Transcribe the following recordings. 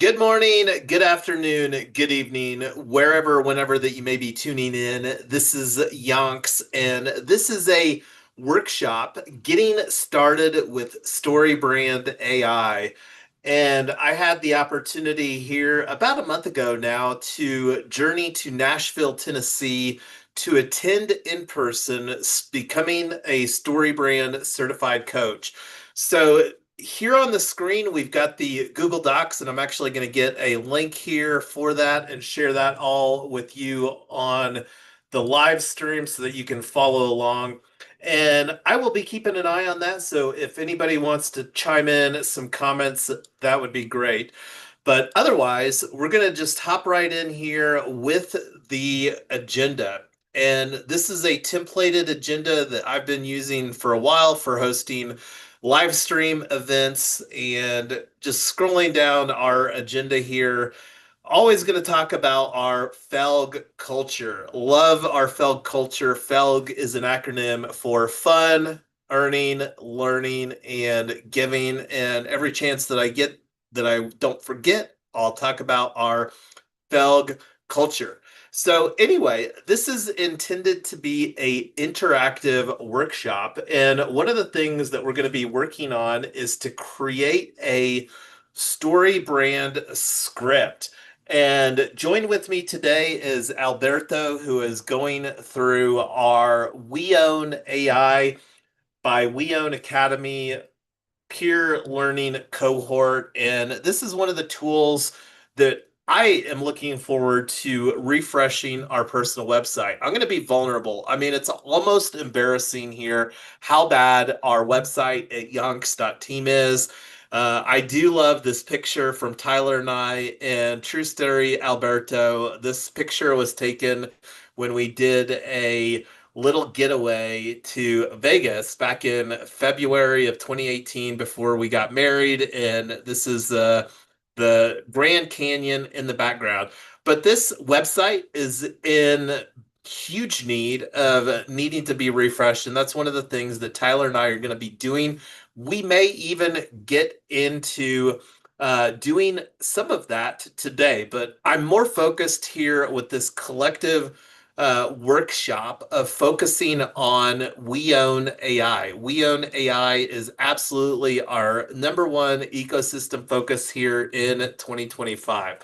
Good morning, good afternoon, good evening, wherever, whenever that you may be tuning in. This is Yonks, and this is a workshop getting started with StoryBrand AI. And I had the opportunity here about a month ago now to journey to Nashville, Tennessee to attend in person, becoming a StoryBrand certified coach. So here on the screen, we've got the Google Docs, and I'm actually going to get a link here for that and share that all with you on the live stream so that you can follow along. And I will be keeping an eye on that. So if anybody wants to chime in some comments, that would be great. But otherwise, we're going to just hop right in here with the agenda. And this is a templated agenda that I've been using for a while for hosting live stream events. And just scrolling down our agenda here, always going to talk about our FELG culture. Love our FELG culture. FELG is an acronym for fun, earning, learning, and giving. And every chance that I get that I don't forget, I'll talk about our FELG culture. So anyway, this is intended to be a interactive workshop, and one of the things that we're going to be working on is to create a story brand script. And join with me today is Alberto, who is going through our WeOwn AI by WeOwn Academy peer learning cohort. And this is one of the tools that I am looking forward to refreshing our personal website. I'm going to be vulnerable. I mean, it's almost embarrassing here how bad our website at yonks.team is. I do love this picture from Tyler and I, and true story, Alberto. This picture was taken when we did a little getaway to Vegas back in February of 2018 before we got married. And this is the Grand Canyon in the background. But this website is in huge need of needing to be refreshed. And that's one of the things that Tyler and I are going to be doing. We may even get into doing some of that today, but I'm more focused here with this collective workshop of focusing on WeOwn AI. WeOwn AI is absolutely our number one ecosystem focus here in 2025.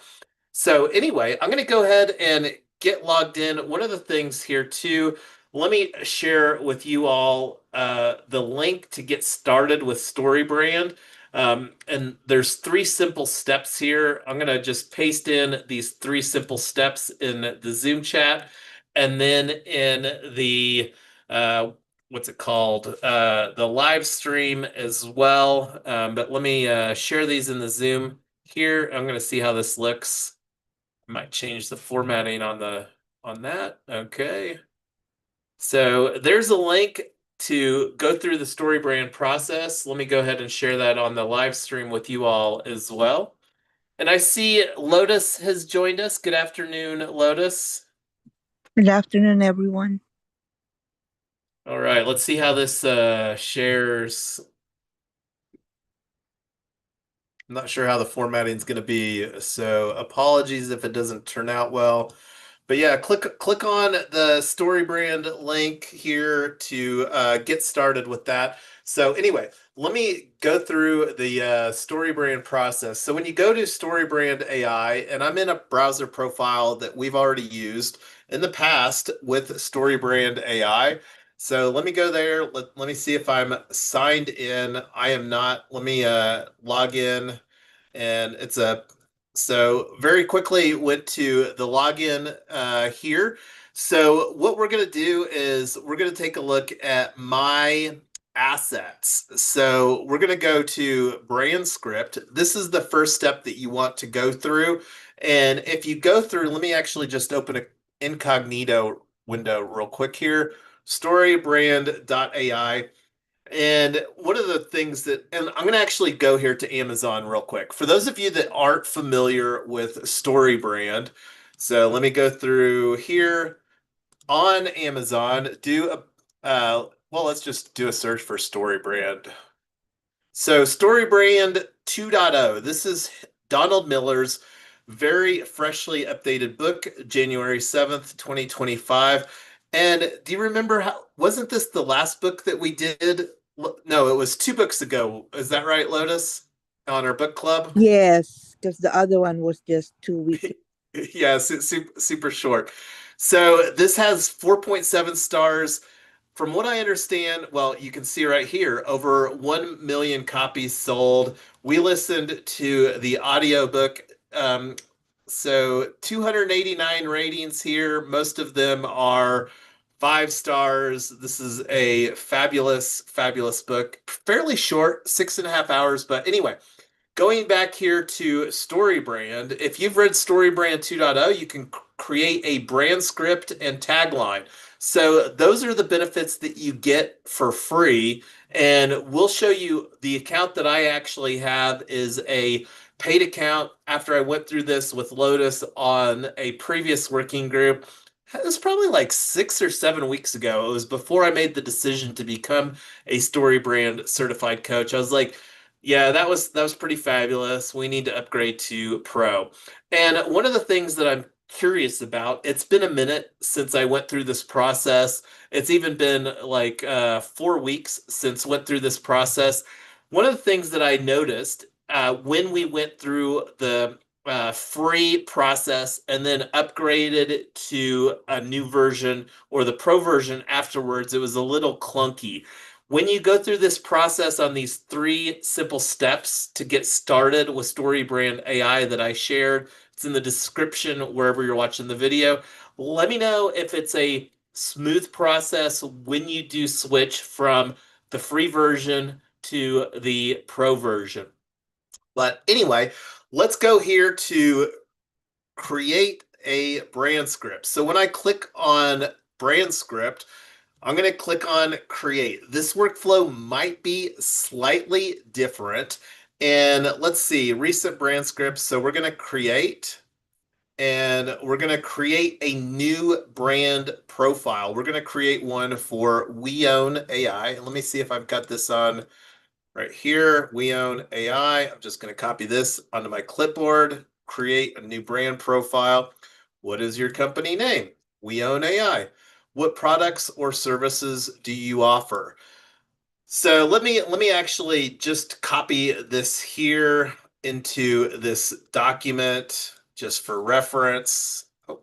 So anyway, I'm going to go ahead and get logged in. One of the things here too, let me share with you all the link to get started with StoryBrand. And there's three simple steps here. I'm going to just paste in these three simple steps in the Zoom chat. And then in the what's it called? The live stream as well. But let me share these in the Zoom here. I'm going to see how this looks. I might change the formatting on that. Okay. So there's a link to go through the StoryBrand process. Let me go ahead and share that on the live stream with you all as well. And I see Lotus has joined us. Good afternoon, Lotus. Good afternoon, everyone. All right, let's see how this shares. I'm not sure how the formatting is going to be, so apologies if it doesn't turn out well. But yeah, click on the StoryBrand link here to get started with that. So anyway, let me go through the StoryBrand process. So when you go to StoryBrand AI, and I'm in a browser profile that we've already used in the past with StoryBrand AI. So let me go there. Let me see if I'm signed in. I am not. Let me log in, and it's a so very quickly went to the login here. So what we're going to do is we're going to take a look at my assets. So we're going to go to brand script. This is the first step that you want to go through. And if you go through, let me actually just open an incognito window real quick here. StoryBrand.ai. And one of the things that, and I'm going to actually go here to Amazon real quick. For those of you that aren't familiar with StoryBrand, so let me go through here on Amazon, well, let's just do a search for StoryBrand. So StoryBrand 2.0, this is Donald Miller's very freshly updated book, January 7th, 2025. And do you remember wasn't this the last book that we did? No, it was 2 books ago. Is that right, Lotus? On our book club? Yes, because the other one was just 2 weeks. Yeah, super short. So this has 4.7 stars. From what I understand, well, you can see right here, over 1 million copies sold. We listened to the audiobook. So 289 ratings here. Most of them are 5 stars. This is a fabulous book. Fairly short, 6.5 hours. But anyway, going back here to StoryBrand, if you've read StoryBrand 2.0, you can create a brand script and tagline. So those are the benefits that you get for free. And we'll show you the account that I actually have is a paid account after I went through this with Lotus on a previous working group. It was probably like 6 or 7 weeks ago. It was before I made the decision to become a StoryBrand certified coach. I was like, yeah, that was pretty fabulous. We need to upgrade to Pro. And one of the things that I'm curious about, it's been a minute since I went through this process. It's even been like 4 weeks since went through this process. One of the things that I noticed when we went through the free process and then upgraded it to a new version or the Pro version afterwards, it was a little clunky. When you go through this process on these 3 simple steps to get started with StoryBrand AI that I shared, it's in the description wherever you're watching the video. Let me know if it's a smooth process when you do switch from the free version to the pro version. But anyway, let's go here to create a brand script. So when I click on brand script, I'm going to click on create. This workflow might be slightly different. And let's see, recent brand scripts. So we're going to create and we're going to create a new brand profile. We're going to create one for WeOwn.AI. Let me see if I've got this on right here. WeOwn.AI. I'm just going to copy this onto my clipboard, create a new brand profile. What is your company name? WeOwn.AI. What products or services do you offer? So let me actually just copy this here into this document just for reference. Oh,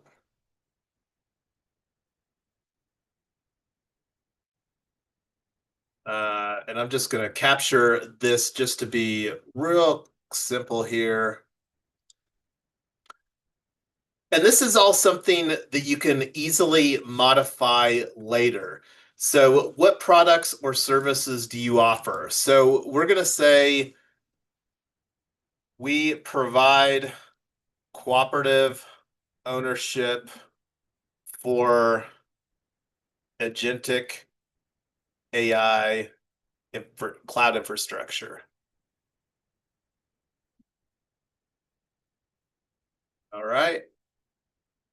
and I'm just going to capture this just to be real simple here. And this is all something that you can easily modify later. So what products or services do you offer? So we're going to say we provide cooperative ownership for agentic AI cloud infrastructure. All right.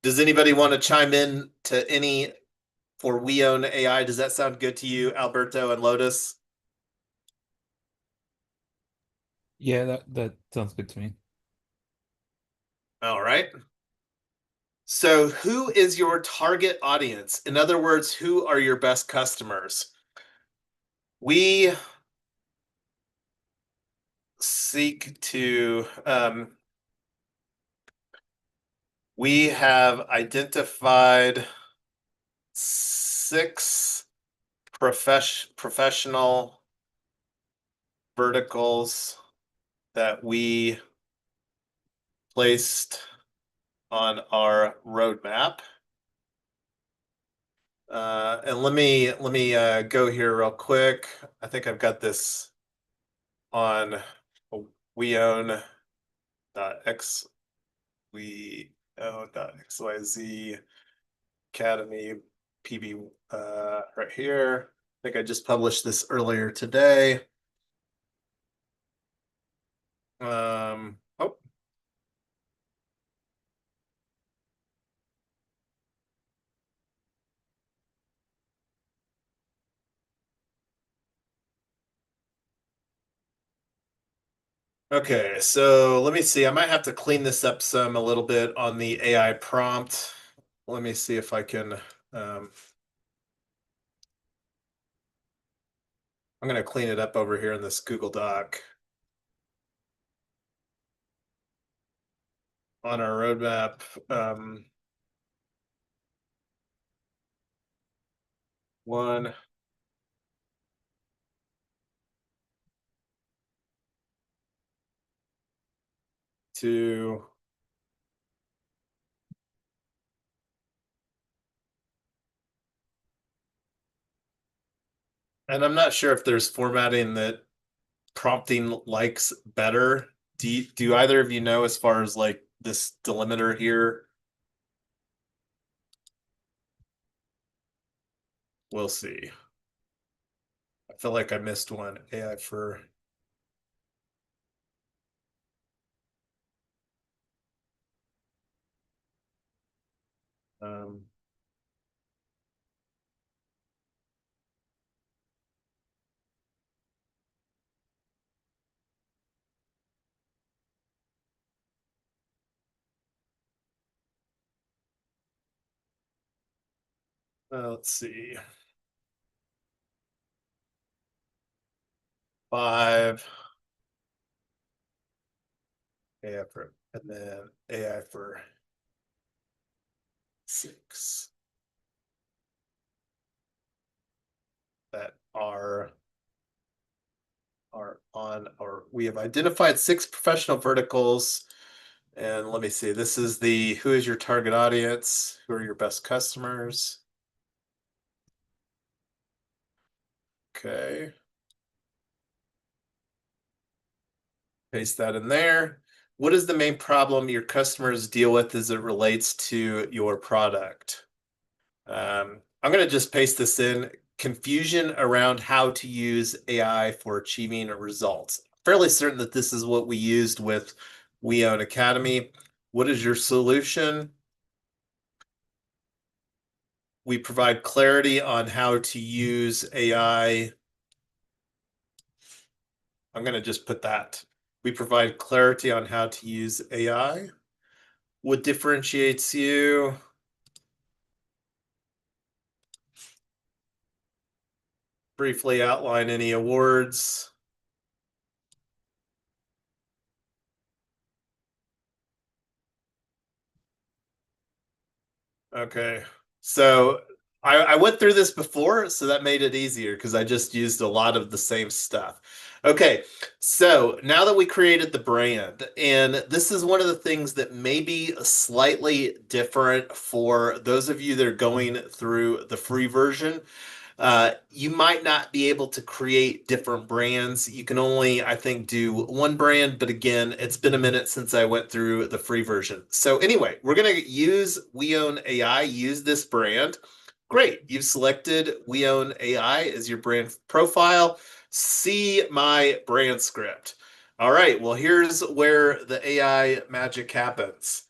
Does anybody want to chime in to any for WeOwn.AI? Does that sound good to you, Alberto and Lotus? Yeah, that sounds good to me. All right. So, who is your target audience? In other words, who are your best customers? We seek to, we have identified 6 professional verticals that we placed on our roadmap. And let me go here real quick. I think I've got this on WeOwn.x WeOwn.xyz Academy PB right here. I think I just published this earlier today. Oh, Okay, so let me see. I might have to clean this up a little bit on the AI prompt. Let me see if I can. I'm going to clean it up over here in this Google Doc on our roadmap. One, two. And I'm not sure if there's formatting that prompting likes better. Do either of you know as far as like this delimiter here? We'll see. I feel like I missed one. AI for um let's see. 5 AI for, and then AI for 6 that are on, or we have identified 6 professional verticals. And let me see, this is the who is your target audience? Who are your best customers? Okay. Paste that in there. What is the main problem your customers deal with as it relates to your product? I'm going to just paste this in. Confusion around how to use AI for achieving results. Fairly certain that this is what we used with WeOwn Academy. What is your solution? We provide clarity on how to use AI. I'm going to just put that. We provide clarity on how to use AI. What differentiates you? Briefly outline any awards. Okay. So I went through this before, so that made it easier because I just used a lot of the same stuff. Okay, so now that we created the brand, and this is one of the things that may be slightly different for those of you that are going through the free version. You might not be able to create different brands. You can only, I think, do one brand. But again, it's been a minute since I went through the free version. So anyway, we're going to use WeOwn AI, use this brand. Great. You've selected WeOwn AI as your brand profile. See my brand script. All right. Well, here's where the AI magic happens.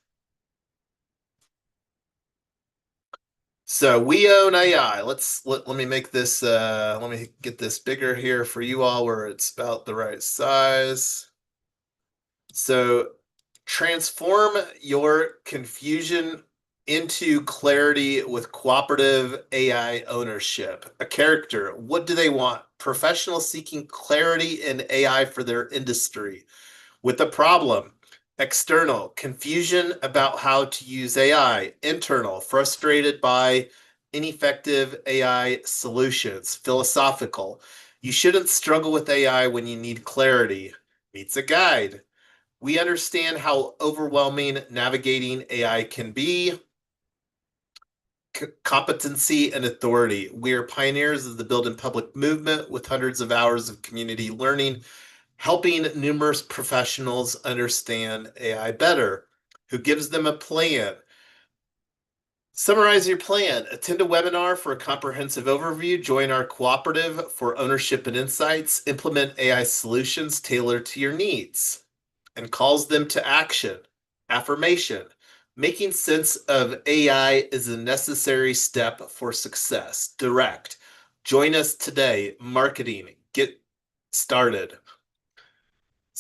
So we own AI. Let me make this let me get this bigger here for you all where it's about the right size. So transform your confusion into clarity with cooperative AI ownership. A character, what do they want? Professionals seeking clarity in AI for their industry. With a problem, external, confusion about how to use AI. Internal, frustrated by ineffective AI solutions. Philosophical, you shouldn't struggle with AI when you need clarity. Meets a guide. We understand how overwhelming navigating AI can be. Competency and authority. We are pioneers of the build and public movement with hundreds of hours of community learning, helping numerous professionals understand AI better. Who gives them a plan? Summarize your plan. Attend a webinar for a comprehensive overview. Join our cooperative for ownership and insights. Implement AI solutions tailored to your needs. And calls them to action. Affirmation. Making sense of AI is a necessary step for success. Direct. Join us today. Marketing. Get started.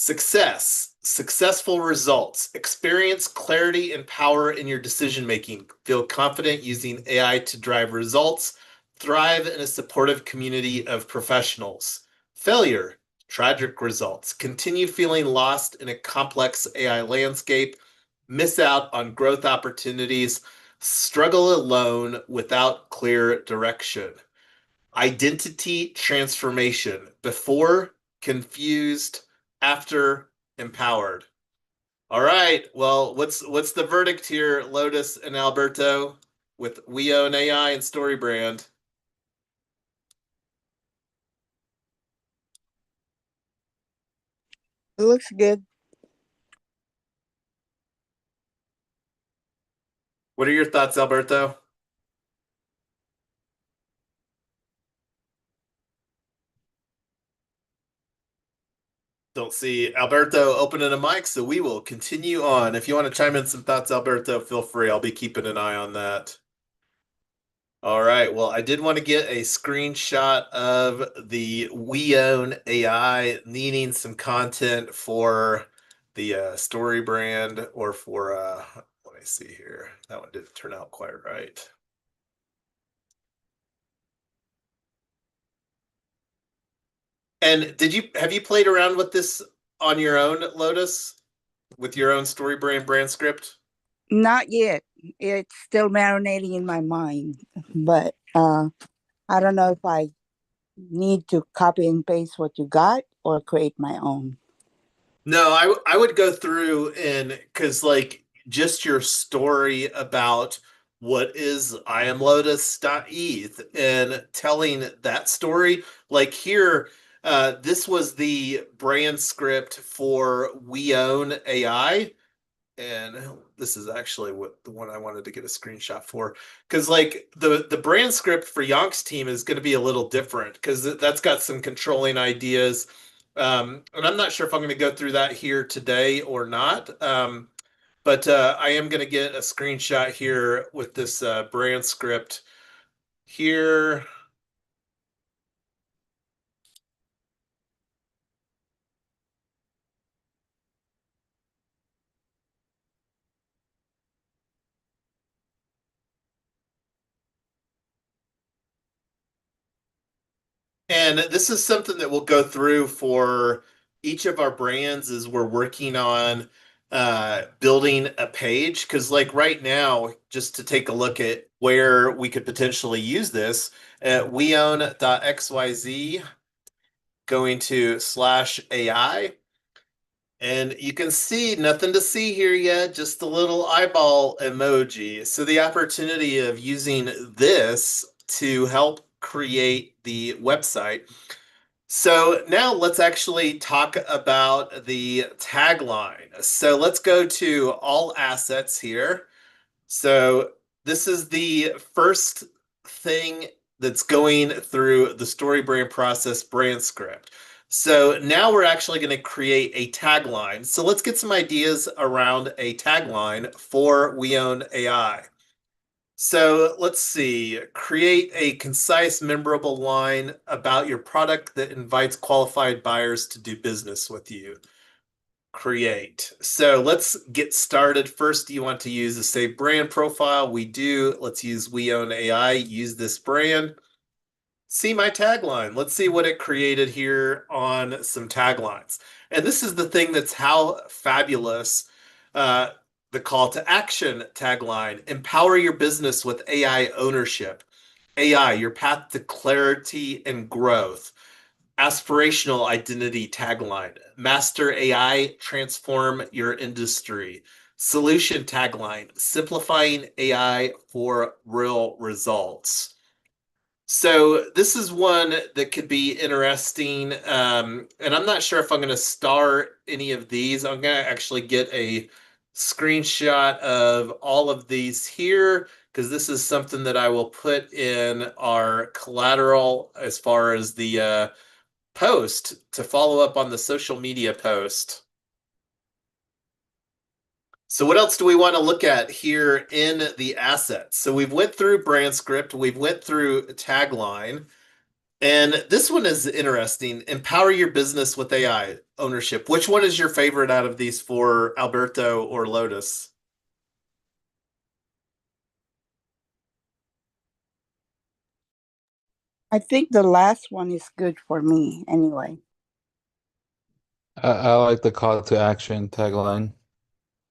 Successful results. Experience clarity and power in your decision making. Feel confident using AI to drive results. Thrive in a supportive community of professionals. Failure. Tragic results. Continue feeling lost in a complex AI landscape. Miss out on growth opportunities. Struggle alone without clear direction. Identity transformation. Before, confused, after, empowered. All right. Well, what's the verdict here, Lotus and Alberto, with WeOwn.AI and StoryBrand? It looks good. What are your thoughts, Alberto? Don't see Alberto opening a mic, so we will continue on. If you want to chime in some thoughts, Alberto, feel free. I'll be keeping an eye on that. All right. Well, I did want to get a screenshot of the WeOwn AI needing some content for the story brand or for let me see here. That one didn't turn out quite right. And have you played around with this on your own, Lotus, with your own story brand script? Not yet. It's still marinating in my mind, but I don't know if I need to copy and paste what you got or create my own. No, I would go through and because like just your story about what is I am Lotus.eth and telling that story, like here, this was the brand script for We Own AI. And this is actually what the one I wanted to get a screenshot for. Because like the brand script for Yonk's team is going to be a little different because that's got some controlling ideas. And I'm not sure if I'm going to go through that here today or not. But I am going to get a screenshot here with this brand script here. And this is something that we'll go through for each of our brands as we're working on building a page. Because, like right now, just to take a look at where we could potentially use this at WeOwn.xyz, going to /AI. And you can see nothing to see here yet, just the little eyeball emoji. So the opportunity of using this to help create the website. So now let's actually talk about the tagline. So let's go to all assets here. So this is the first thing that's going through the story brand process brand script. So now we're actually going to create a tagline. So let's get some ideas around a tagline for We Own AI. So let's see, create a concise, memorable line about your product that invites qualified buyers to do business with you. Create. So let's get started. First, you want to use a saved brand profile. We do. Let's use We Own AI. Use this brand. See my tagline. Let's see what it created here on some taglines. And this is the thing that's how fabulous the call to action tagline. Empower your business with AI ownership. AI, your path to clarity and growth. Aspirational identity tagline. Master AI, transform your industry. Solution tagline. Simplifying AI for real results. So this is one that could be interesting. And I'm not sure if I'm going to star any of these. I'm going to actually get a screenshot of all of these here because this is something that I will put in our collateral as far as the post to follow up on the social media post. So what else do we want to look at here in the assets? So we've went through brand script, we've went through tagline. And this one is interesting. Empower your business with AI ownership. Which one is your favorite out of these four, Alberto or Lotus? I think the last one is good for me anyway. I like the call to action tagline.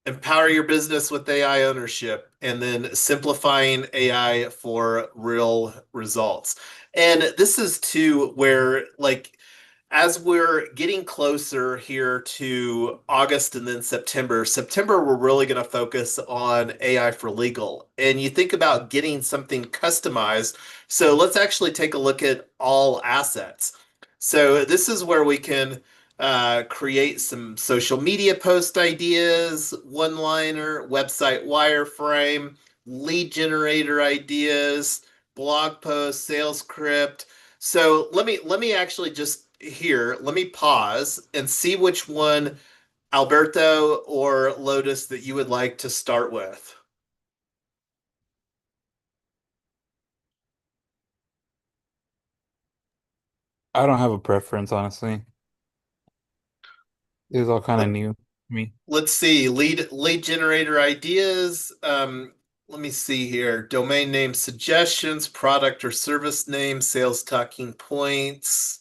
Empower your business with AI ownership, and then simplifying AI for real results. And this is too where, like, as we're getting closer here to August and then September, we're really going to focus on AI for legal. And you think about getting something customized. So let's actually take a look at all assets. So this is where we can create some social media post ideas, one-liner, website wireframe, lead generator ideas, blog post, sales script. So let me actually just here, let me pause and see which one, Alberto or Lotus, that you would like to start with. I don't have a preference, honestly. It was all kind of Let, new to me. let's see, lead generator ideas. Let me see here. Domain name suggestions, product or service name, sales talking points,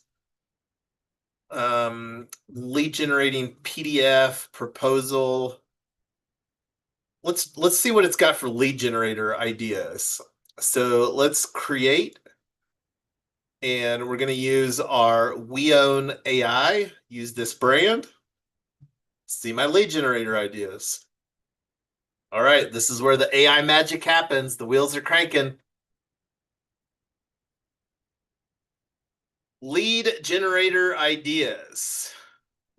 lead generating PDF proposal. Let's see what it's got for lead generator ideas. So let's create, and we're going to use our WeOwn AI, use this brand. See my lead generator ideas. All right, this is where the AI magic happens. The wheels are cranking. Lead generator ideas.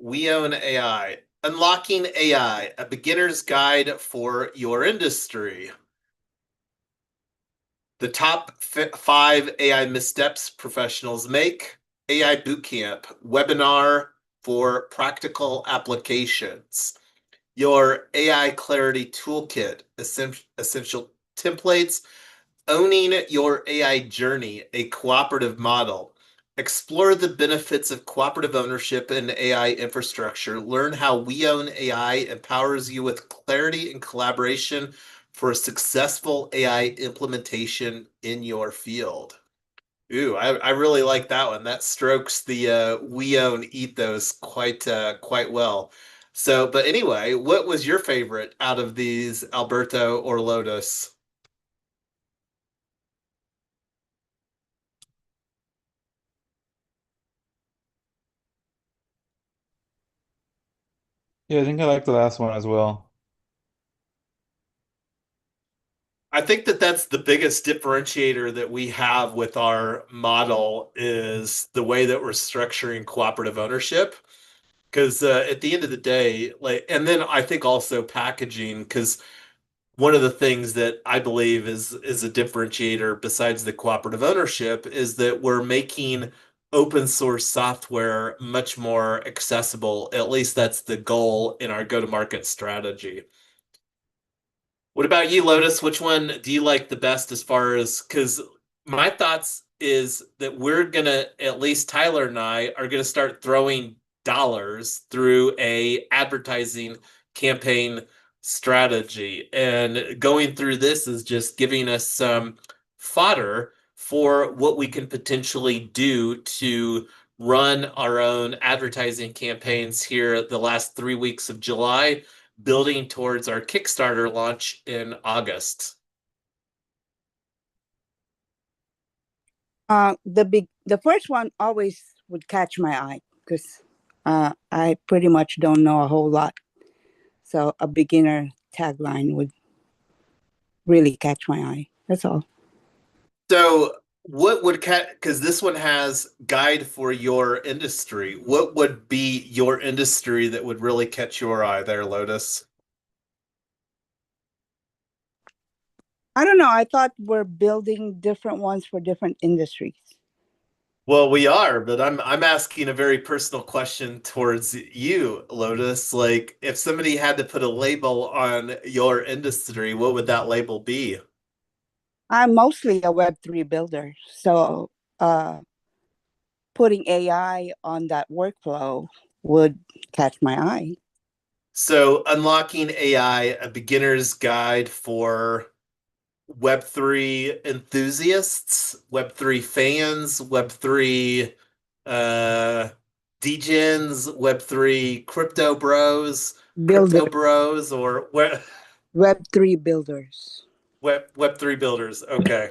WeOwn AI. Unlocking AI, a beginner's guide for your industry. The top 5 AI missteps professionals make. AI Bootcamp, webinar for practical applications. Your AI Clarity Toolkit, essential templates. Owning your AI journey, a cooperative model. Explore the benefits of cooperative ownership in AI infrastructure. Learn how We Own AI empowers you with clarity and collaboration for a successful AI implementation in your field. Ooh, I really like that one. That strokes the We Own ethos quite well. So, but anyway, what was your favorite out of these, Alberto or Lotus? Yeah, I think I like the last one as well. I think that that's the biggest differentiator that we have with our model is the way that we're structuring cooperative ownership. Because at the end of the day, like, and then I think also packaging, because one of the things that I believe is a differentiator besides the cooperative ownership is that we're making open source software much more accessible. At least that's the goal in our go-to-market strategy. What about you, Lotus? Which one do you like the best as far as, because my thoughts is that we're gonna, at least Tyler and I are gonna start throwing dollars through a advertising campaign strategy. And going through this is just giving us some fodder for what we can potentially do to run our own advertising campaigns here the last 3 weeks of July, building towards our Kickstarter launch in August. The first one always would catch my eye because I pretty much don't know a whole lot. So a beginner tagline would really catch my eye. That's all. So, what would because this one has guide for your industry. What would be your industry that would really catch your eye there, Lotus? I don't know. I thought we're building different ones for different industries. Well, we are, but I'm asking a very personal question towards you, Lotus. Like, if somebody had to put a label on your industry, what would that label be? I'm mostly a Web3 builder. So uh, putting AI on that workflow would catch my eye. So, Unlocking AI, a beginner's guide for Web3 enthusiasts, Web3 fans, Web3 uh, degens, Web3 Builder, crypto bros, or Web3 builders. Web3 builders. Okay.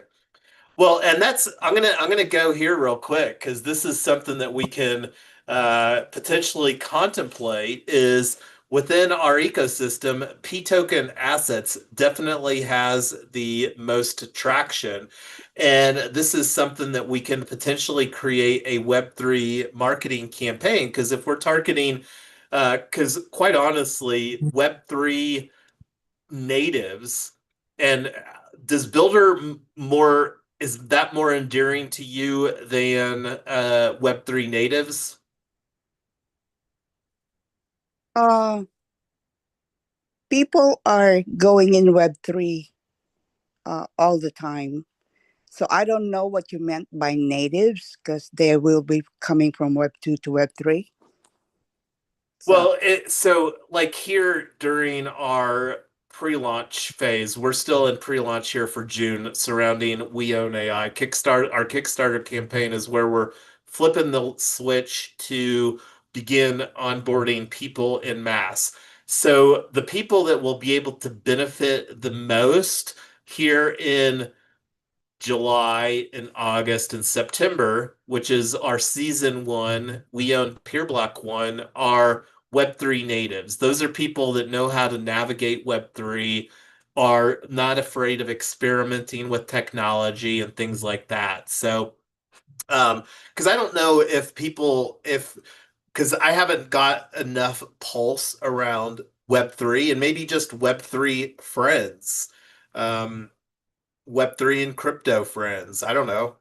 Well, and that's I'm gonna go here real quick because this is something that we can potentially contemplate is within our ecosystem. P token assets definitely has the most traction, and this is something that we can potentially create a Web3 marketing campaign because if we're targeting, because quite honestly, Web3 natives and does builder more is that more endearing to you than web3 natives? Uh, People are going in Web3 all the time. So I don't know what you meant by natives because they will be coming from Web2 to Web3. So Well, so like here during our pre-launch phase, we're still in pre-launch here for June surrounding WeOwn.AI. Our Kickstarter campaign is where we're flipping the switch to begin onboarding people in mass. So the people that will be able to benefit the most here in July and August and September, which is our season one, we own Peer Block one, are Web3 natives. Those are people that know how to navigate Web3, are not afraid of experimenting with technology and things like that. So, because I don't know if because I haven't got enough pulse around Web3 and maybe just Web3 friends. Um, Web3 and crypto friends. I don't know.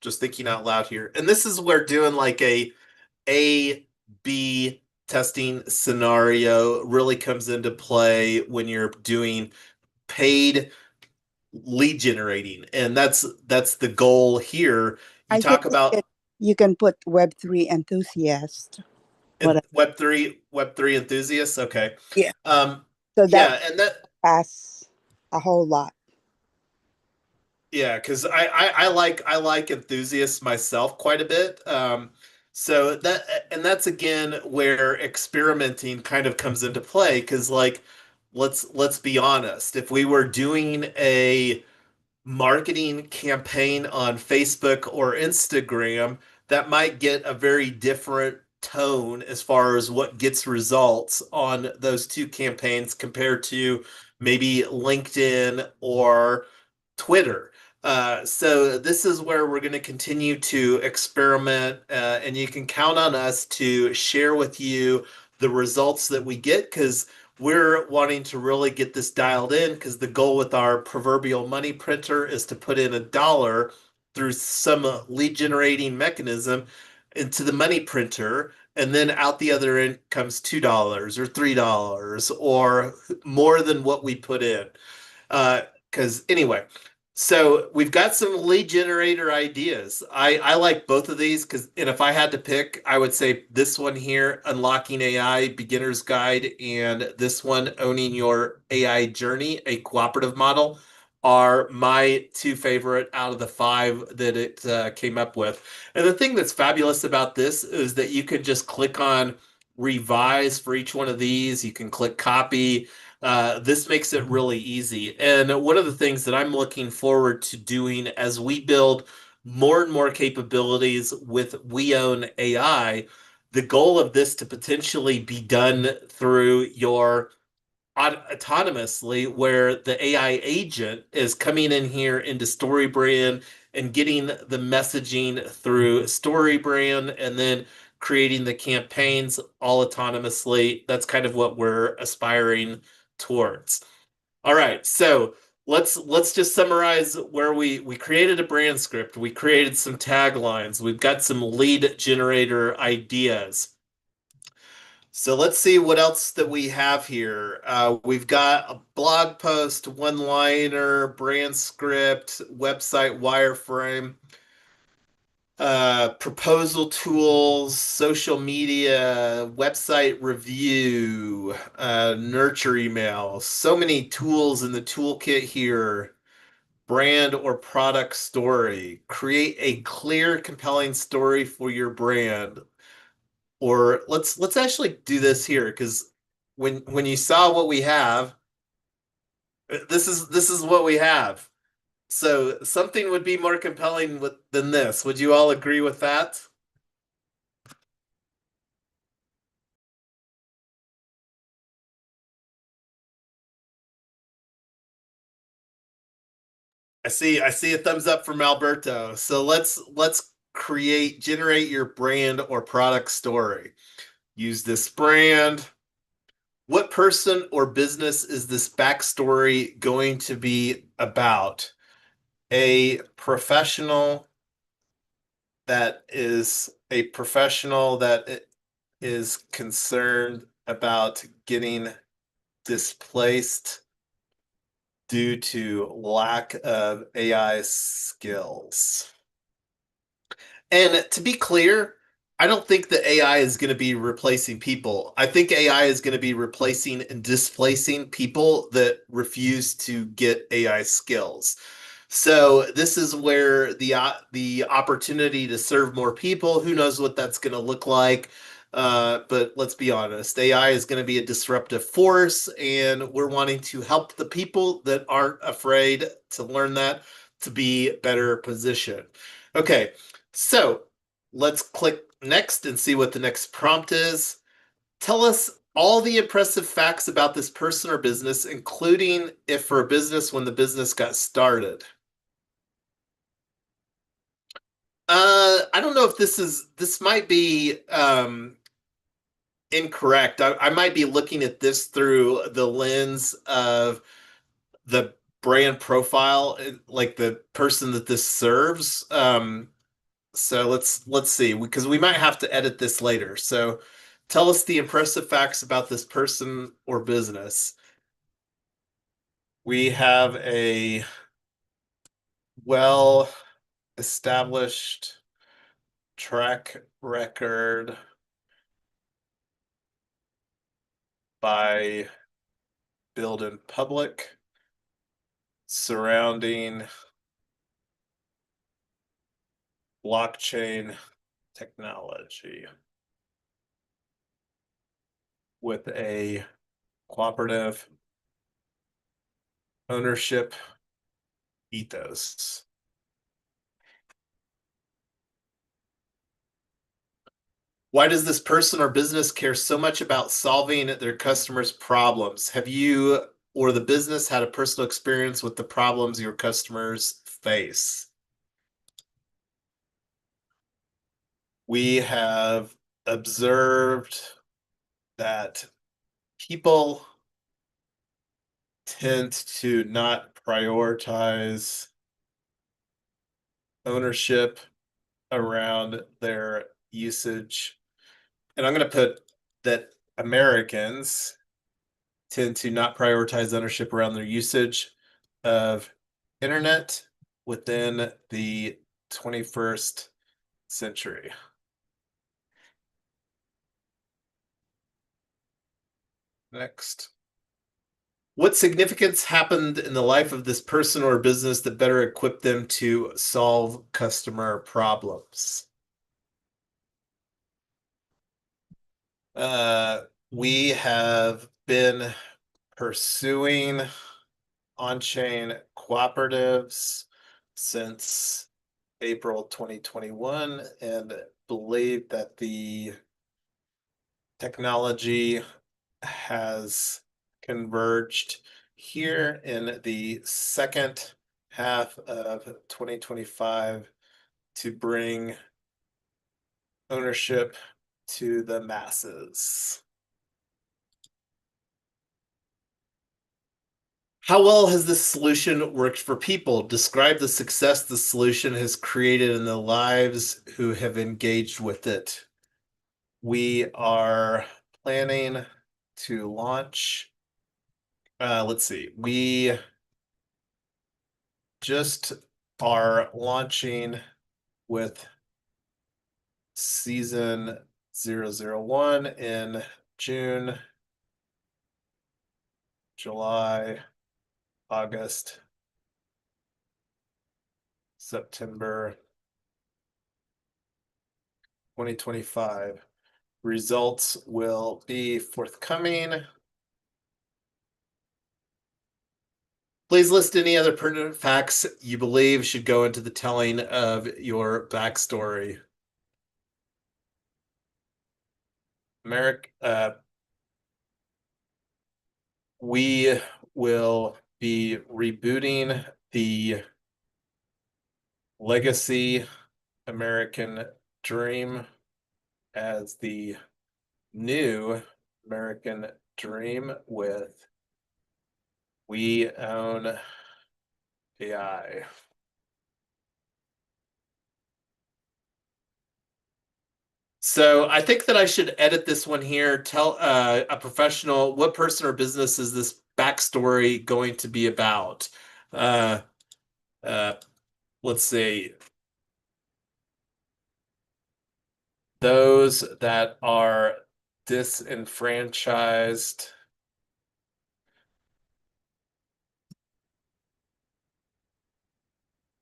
Just thinking out loud here. And this is where doing like A/B testing scenario really comes into play when you're doing paid lead generating. And that's the goal here. You I think talk about you can put Web3 enthusiast. What? Web3 enthusiasts. Okay. Yeah. Um, So that yeah, and that pass a whole lot. Yeah, because I like enthusiasts myself quite a bit. So that's again where experimenting kind of comes into play. Because like, let's be honest, if we were doing a marketing campaign on Facebook or Instagram, that might get a very different tone as far as what gets results on those two campaigns compared to maybe LinkedIn or Twitter. So this is where we're going to continue to experiment, and you can count on us to share with you the results that we get because we're wanting to really get this dialed in because the goal with our proverbial money printer is to put in $1 through some lead generating mechanism into the money printer, and then out the other end comes $2 or $3 or more than what we put in. Because anyway, so we've got some lead generator ideas. I like both of these because, and if I had to pick, I would say this one here, Unlocking AI Beginner's Guide, and this one, Owning Your AI Journey, a cooperative model, are my two favorite out of the five that it came up with. And the thing that's fabulous about this is that you can just click on revise for each one of these. You can click copy. This makes it really easy. And one of the things that I'm looking forward to doing as we build more and more capabilities with We Own AI, the goal of this to potentially be done through your autonomously, where the AI agent is coming in here into StoryBrand and getting the messaging through StoryBrand and then creating the campaigns all autonomously. That's kind of what we're aspiring towards. All right, so let's just summarize where we created a brand script, we created some taglines, we've got some lead generator ideas. So let's see what else that we have here. We've got a blog post, one-liner, brand script, website wireframe. proposal tools, social media, website review, nurture email. So many tools in the toolkit here. Brand or product story. Create a clear, compelling story for your brand. Or let's actually do this here because when you saw what we have, this is what we have. So something would be more compelling than this. Would you all agree with that? I see a thumbs up from Alberto. So let's generate your brand or product story. Use this brand. What person or business is this backstory going to be about? A professional that is concerned about getting displaced due to lack of AI skills. And to be clear, I don't think that AI is going to be replacing people. I think AI is going to be replacing and displacing people that refuse to get AI skills. So this is where the opportunity to serve more people, who knows what that's going to look like. But let's be honest, AI is going to be a disruptive force, and we're wanting to help the people that aren't afraid to learn that to be better positioned. Okay, so let's click next and see what the next prompt is. Tell us all the impressive facts about this person or business, including if for a business when the business got started. I don't know if this might be incorrect. I might be looking at this through the lens of the brand profile, like the person that this serves. So let's see, because we might have to edit this later. So tell us the impressive facts about this person or business. We have a well established track record by building public surrounding blockchain technology with a cooperative ownership ethos. Why does this person or business care so much about solving their customers' problems? Have you or the business had a personal experience with the problems your customers face? We have observed that people tend to not prioritize ownership around their usage. And I'm going to put that Americans tend to not prioritize ownership around their usage of internet within the 21st century. Next. What significance happened in the life of this person or business that better equipped them to solve customer problems? We have been pursuing on-chain cooperatives since April 2021 and believe that the technology has converged here in the second half of 2025 to bring ownership to the masses. How well has this solution worked for people? Describe the success the solution has created in the lives who have engaged with it. We are planning to launch. Let's see. We just are launching with season 001 in June, July, August, September 2025. Results will be forthcoming. Please list any other pertinent facts you believe should go into the telling of your backstory. We will be rebooting the legacy American dream as the new American dream with We Own AI. So I think that I should edit this one here. Tell a professional what person or business is this backstory going to be about. Uh, uh, let's see. Those that are disenfranchised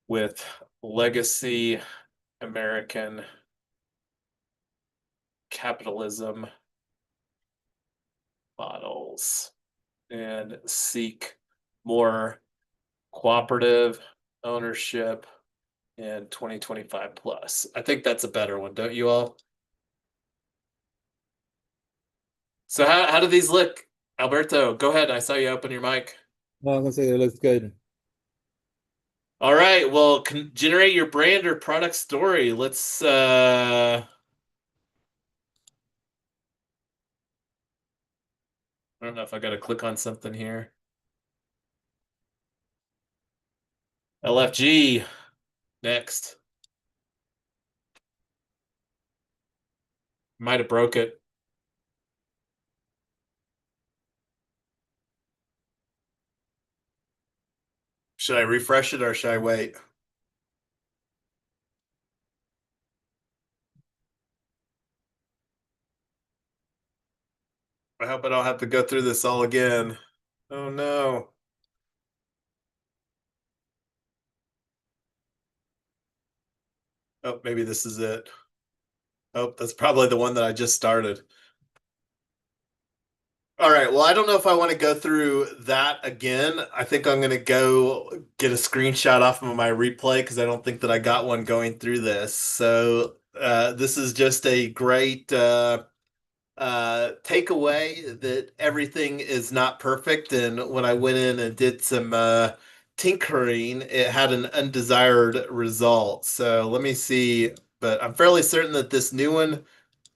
with legacy American capitalism models and seek more cooperative ownership in 2025 plus. I think that's a better one, don't you all? So how do these look? Alberto, go ahead. I saw you open your mic. No, I'm gonna say it looks good. All right, well, generate your brand or product story. Let's I don't know if I got to click on something here. LFG. Next. Might have broke it. Should I refresh it or should I wait? I hope I don't have to go through this all again. Oh no. Oh, maybe this is it. Oh, that's probably the one that I just started. All right. Well, I don't know if I want to go through that again. I think I'm going to go get a screenshot off of my replay because I don't think that I got one going through this. So this is just a great takeaway that everything is not perfect. And when I went in and did some tinkering, it had an undesired result. So let me see. But I'm fairly certain that this new one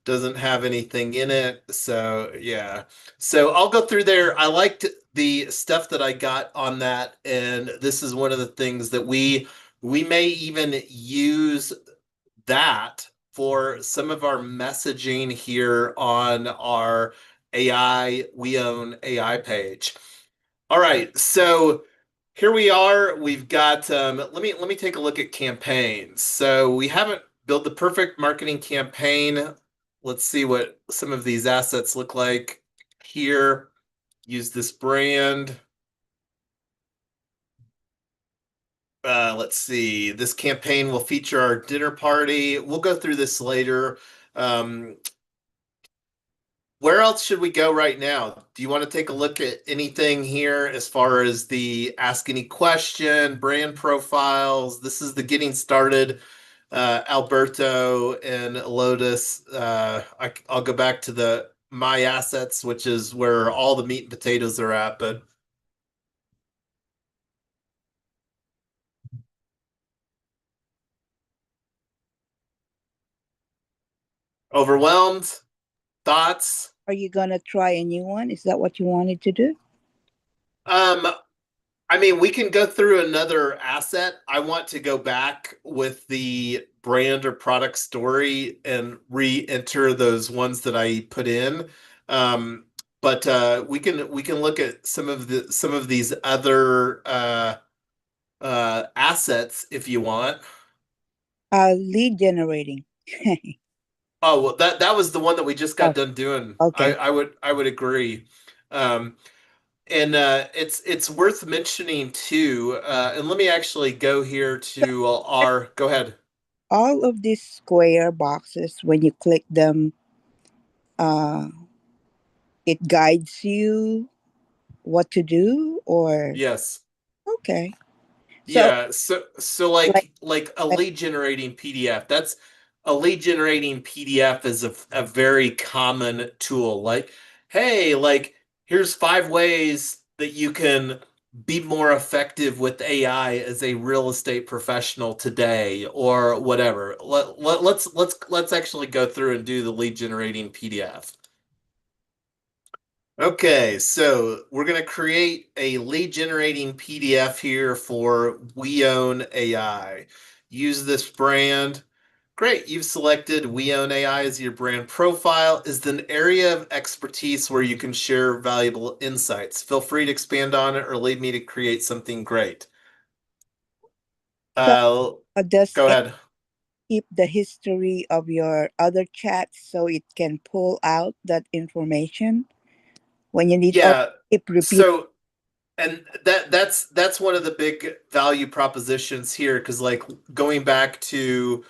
doesn't have anything in it. So yeah. So I'll go through there. I liked the stuff that I got on that, and this is one of the things that we may even use that for some of our messaging here on our AI We Own AI page. All right, so here we are. We've got let me take a look at campaigns. So we haven't built the perfect marketing campaign. Let's see what some of these assets look like here. Use this brand. Let's see. This campaign will feature our dinner party. We'll go through this later. Um, where else should we go right now? Do you want to take a look at anything here as far as the ask any question, brand profiles? This is the getting started. Alberto and Lotus. I'll go back to the my assets, which is where all the meat and potatoes are at, but overwhelmed. Thoughts? Are you going to try a new one? Is that what you wanted to do? Um, I mean, we can go through another asset. I want to go back with the brand or product story and re-enter those ones that I put in. Um, but we can look at some of these other assets if you want. Lead generating. Oh, well, that was the one that we just got Oh, done doing. okay. I would agree. Um, and it's worth mentioning too. And let me actually go here to our. Go ahead. All of these square boxes, when you click them, uh, it guides you what to do, or Yes. okay. So Yeah, so like, like a like lead generating PDF. That's a lead generating PDF is a very common tool. Like, hey, like here's 5 ways that you can be more effective with AI as a real estate professional today, or whatever. Let's actually go through and do the lead generating PDF. Okay, so we're going to create a lead generating PDF here for We Own AI. Use this brand. Great, you've selected We Own AI as your brand profile. Is an area of expertise where you can share valuable insights. Feel free to expand on it or lead me to create something great. so, Uh, does Go it ahead. keep the history of your other chats so it can pull out that information when you need, or Yeah, keep repeat? so and that's one of the big value propositions here, because like going back to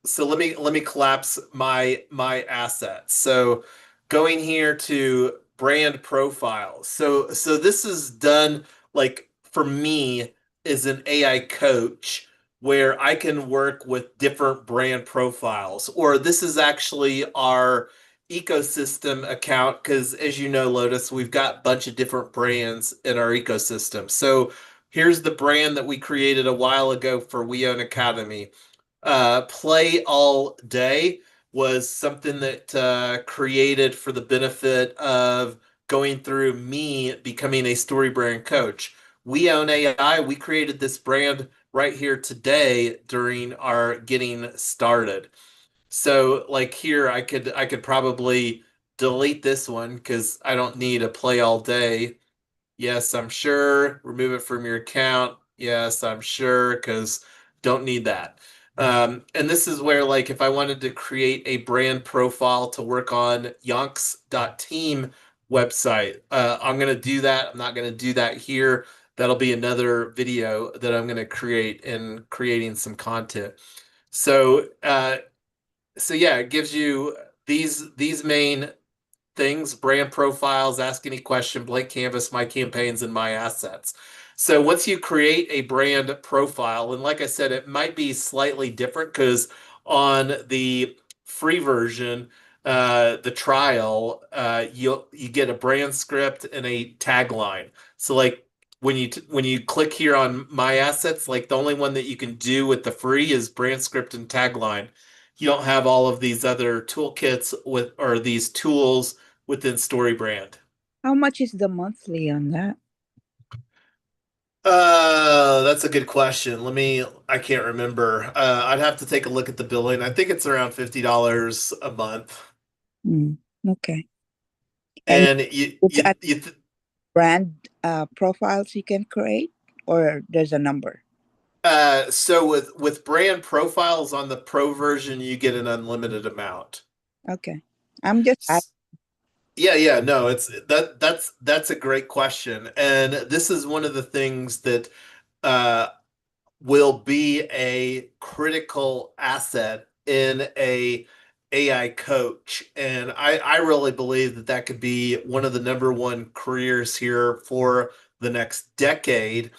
so let me collapse my assets. So going here to brand profiles. So this is done like for me as an AI coach, where I can work with different brand profiles, or this is actually our ecosystem account, because as you know, Lotus, we've got a bunch of different brands in our ecosystem. So here's the brand that we created a while ago for We Own Academy. Play All Day was something that created for the benefit of going through me becoming a StoryBrand coach. We Own AI, we created this brand right here today during our getting started. So like here, I could probably delete this one because I don't need a play all day. Yes, I'm sure. Remove it from your account. Yes, I'm sure, because don't need that. And this is where, like, if I wanted to create a brand profile to work on yonks.team website, I'm going to do that. I'm not going to do that here. That'll be another video that I'm going to create in creating some content. So, so yeah, it gives you these main things: brand profiles, ask any question, blank canvas, my campaigns, and my assets. So once you create a brand profile, and like I said, it might be slightly different because on the free version, the trial, you get a brand script and a tagline. So like when you click here on my assets, like the only one that you can do with the free is brand script and tagline. You don't have all of these other toolkits with, or these tools within StoryBrand. How much is the monthly on that? That's a good question. I can't remember. I'd have to take a look at the billing. I think it's around $50 a month. Mm, okay. And And it's a brand profiles you can create, or there's a number? so with brand profiles on the pro version, you get an unlimited amount. Okay. I'm just Yeah, yeah, no, that's a great question. And this is one of the things that uh will be a critical asset in a AI coach. And I really believe that that could be one of the number one careers here for the next decade,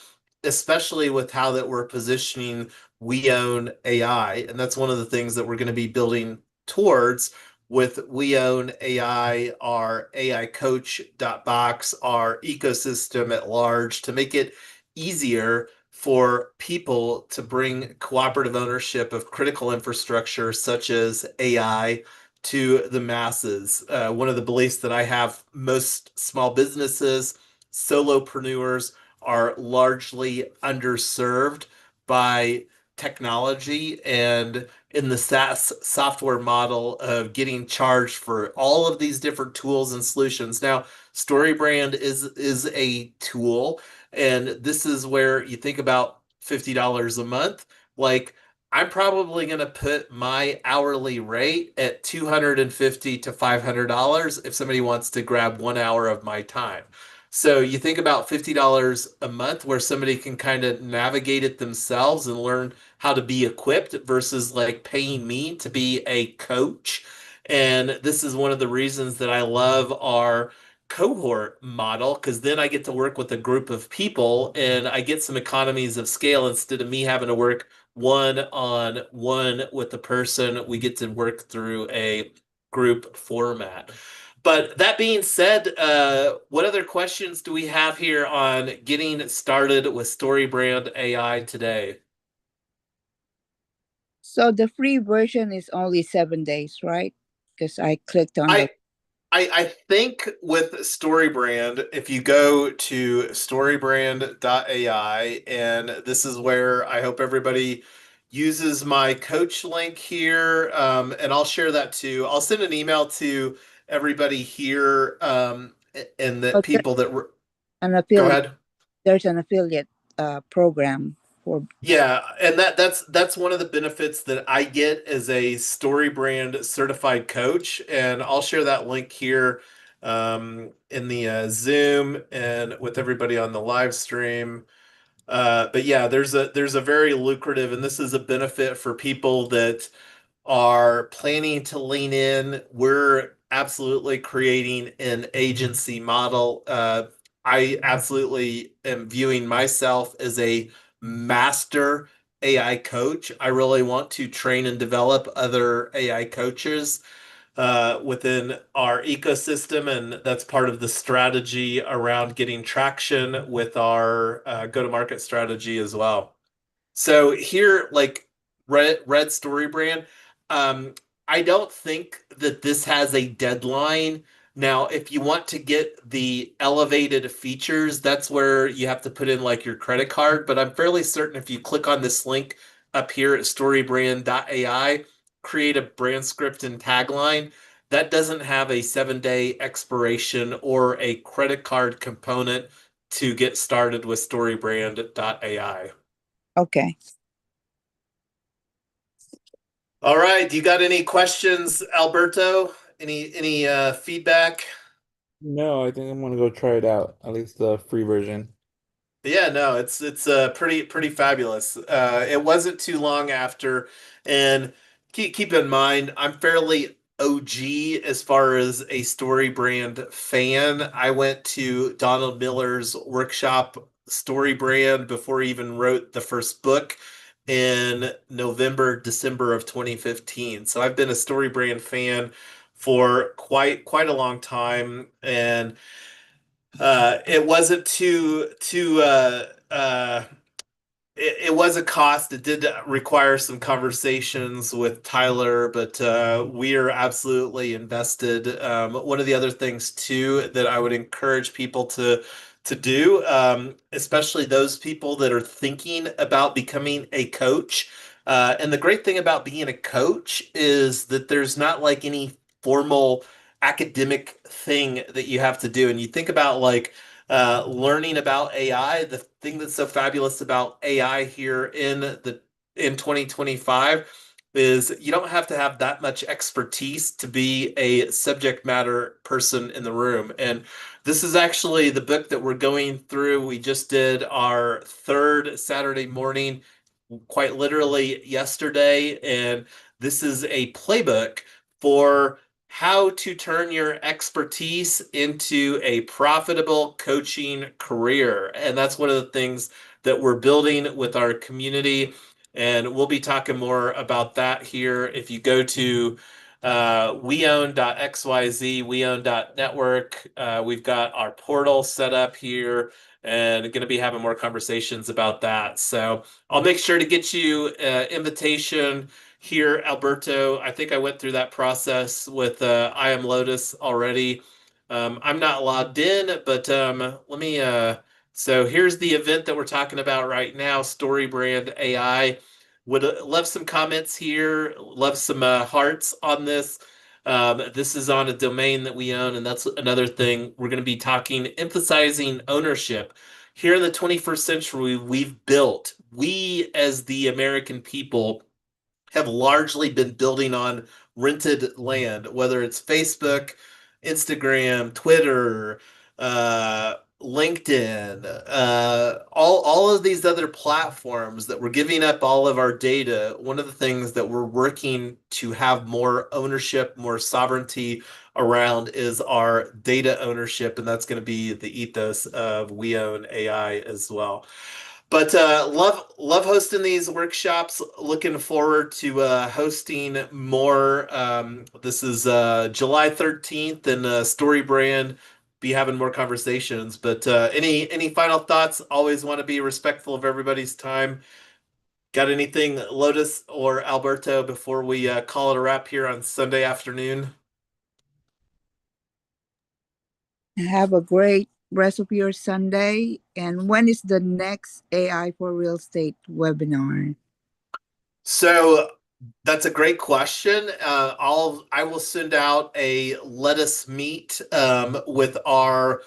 especially with how that we're positioning We Own AI. And that's one of the things that we're going to be building towards with We Own AI, our AI coach box, our ecosystem at large, to make it easier for people to bring cooperative ownership of critical infrastructure such as AI to the masses. One of the beliefs that I have: most small businesses, solopreneurs, are largely underserved by technology, and in the SaaS software model of getting charged for all of these different tools and solutions. Now, StoryBrand is a tool, and this is where you think about $50 a month. Like, I'm probably going to put my hourly rate at $250 to $500 if somebody wants to grab 1 hour of my time. So you think about $50 a month where somebody can kind of navigate it themselves and learn how to be equipped versus like paying me to be a coach. And this is one of the reasons that I love our cohort model because then I get to work with a group of people and I get some economies of scale instead of me having to work one on one with the person. We get to work through a group format. But that being said, what other questions do we have here on getting started with StoryBrand AI today? So the free version is only 7 days, right? Because I clicked on the. I I think with StoryBrand, if you go to StoryBrand.ai, and this is where I hope everybody uses my coach link here, and I'll share that too. I'll send an email to everybody here, and Oh, that people that were, an go affiliate. ahead. There's an affiliate program for. Yeah, and that's one of the benefits that I get as a StoryBrand certified coach, and I'll share that link here in the Zoom and with everybody on the live stream. But yeah, there's a very lucrative, and this is a benefit for people that are planning to lean in. We're absolutely creating an agency model. I absolutely am viewing myself as a master AI coach. I really want to train and develop other AI coaches within our ecosystem, and that's part of the strategy around getting traction with our go-to-market strategy as well. So here, like Red Story Brand, um, I don't think that this has a deadline. Now, if you want to get the elevated features, that's where you have to put in like your credit card. But I'm fairly certain if you click on this link up here at StoryBrand.ai, create a brand script and tagline, that doesn't have a 7 day expiration or a credit card component to get started with StoryBrand.ai. Okay. All right. Do you got any questions, Alberto? Any feedback? No, I think I'm gonna go try it out. At least the free version. Yeah, no, it's pretty fabulous. It wasn't too long after, and keep in mind, I'm fairly OG as far as a story brand fan. I went to Donald Miller's workshop Story Brand before he even wrote the first book in November, December of 2015. So I've been a story brand fan for quite a long time, and it wasn't too it was a cost. It did require some conversations with Tyler, but we are absolutely invested. One of the other things too that I would encourage people to do, especially those people that are thinking about becoming a coach. And the great thing about being a coach is that there's not like any formal academic thing that you have to do. And you think about like learning about AI. The thing that's so fabulous about AI here in 2025 is you don't have to have that much expertise to be a subject matter person in the room. And this is actually the book that we're going through. We just did our third Saturday morning, quite literally yesterday, and this is a playbook for how to turn your expertise into a profitable coaching career. And that's one of the things that we're building with our community. And we'll be talking more about that here. If you go to WeOwn.xyz, WeOwn.Network, we've got our portal set up here and going to be having more conversations about that. So I'll make sure to get you an invitation here, Alberto. I think I went through that process with I Am Lotus already. I'm not logged in, but let me. So here's the event that we're talking about right now, StoryBrand AI. Would love some comments here. Love some hearts on this. This is on a domain that we own, and that's another thing we're going to be talking, emphasizing ownership. Here in the 21st century, we as the American people have largely been building on rented land, whether it's Facebook, Instagram, Twitter, LinkedIn, all of these other platforms that we're giving up all of our data. One of the things that we're working to have more ownership, more sovereignty around is our data ownership, and that's going to be the ethos of We Own AI as well. But love hosting these workshops. Looking forward to hosting more. This is July 13th, and StoryBrand be having more conversations. But any final thoughts? Always want to be respectful of everybody's time. Got anything, Lotus or Alberto, before we call it a wrap here on Sunday afternoon? Have a great rest of your Sunday. And when is the next AI for real estate webinar? So that's a great question. I will send out a let us meet with our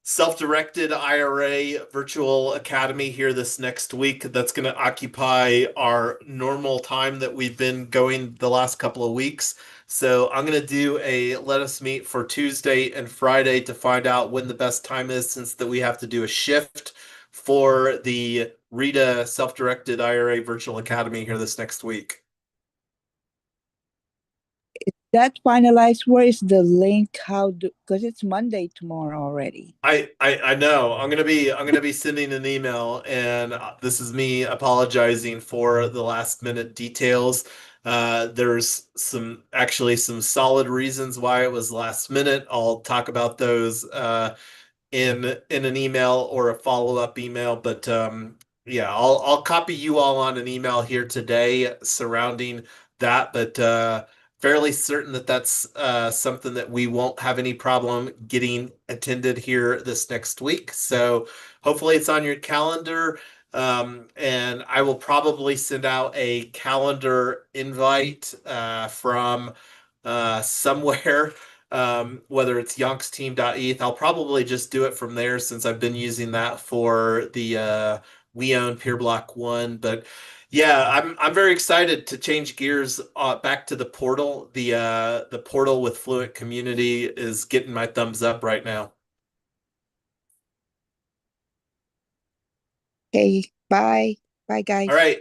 self-directed IRA virtual academy here this next week. That's going to occupy our normal time that we've been going the last couple of weeks. So I'm going to do a let us meet for Tuesday and Friday to find out when the best time is, since that we have to do a shift for the Rita self-directed IRA virtual academy here this next week. That finalized. Where is the link? How do, because it's Monday tomorrow already. I know. I'm gonna be sending an email, and this is me apologizing for the last minute details. There's some solid reasons why it was last minute. I'll talk about those in an email or a follow-up email. But yeah, I'll copy you all on an email here today surrounding that. But fairly certain that that's something that we won't have any problem getting attended here this next week. So hopefully it's on your calendar. And I will probably send out a calendar invite from somewhere, whether it's yonks.eth. I'll probably just do it from there, since I've been using that for the We Own Peer Block 1. But yeah, I'm very excited to change gears back to the portal. The portal with Fluent Community is getting my thumbs up right now. Okay, bye. Bye, guys. All right.